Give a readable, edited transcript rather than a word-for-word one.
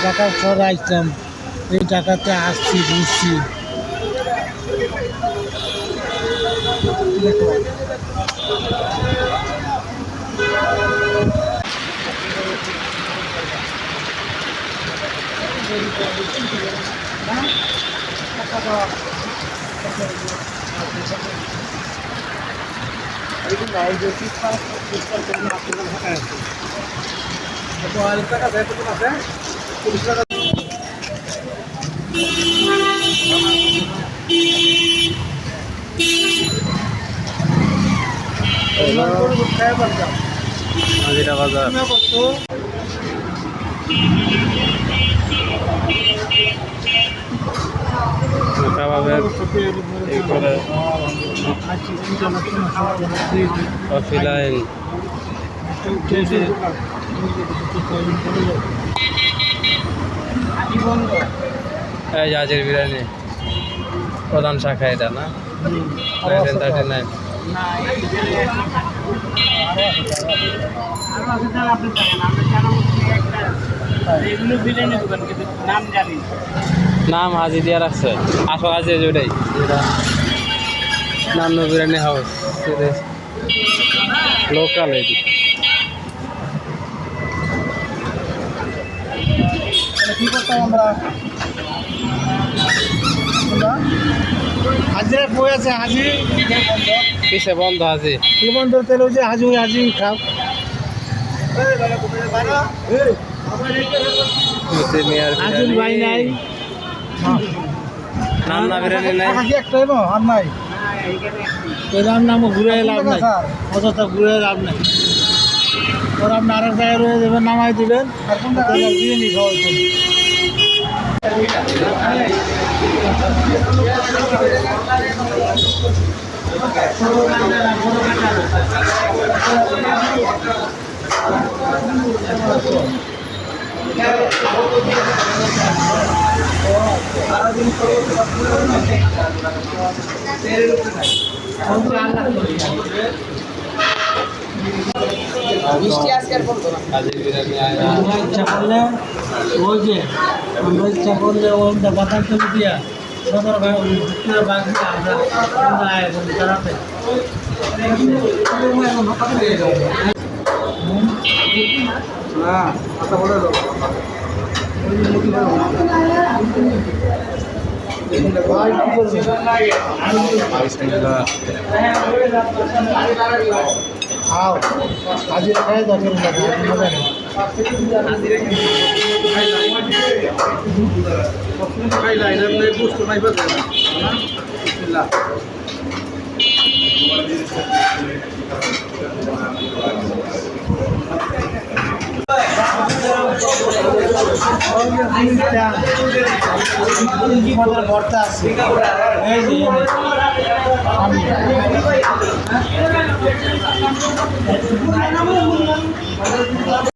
ঢাকা শহরে আসলাম, এই টাকাতে আসছি ঘুরছি। হাজিরা বাজার কাবাবের এই করে কফি লাইন এই হাজির বিরিয়ানি প্রধান শাখা এটা না 1939 নাম হাজি দিয়া রাখছে আসো হাজি ওটাই নাম বিরিয়ানি হাউস লোকাল এটি কি করতাম আমরা? হাজিরা বই আছে, হাজি পিছে বন্ধ হাজি বন্ধ, তাহলে ওই যে হাজি ওই হাজি খাও। হাজির ভাই নাই, নাম না বিরিয়ানি নাই হাজি একটাই না, আর নাই। এরকম নাম ঘুরে লাভ নাই, অযথা ঘুরে লাভ নাই। ওরা আপনি আরেক জায়গায় রয়ে যাবেন, নামাই দিবেন, আর কোন জায়গায় বিরিয়ানি খাওয়াইতেন। ইচ্ছা করলে ওই যে আমরা ইচ্ছা করলে ওটা বাতাস করে দিয়া সদর বাকি খাও হাজির খাই দরকার মজা নেই। ভর্তা আছে এই যে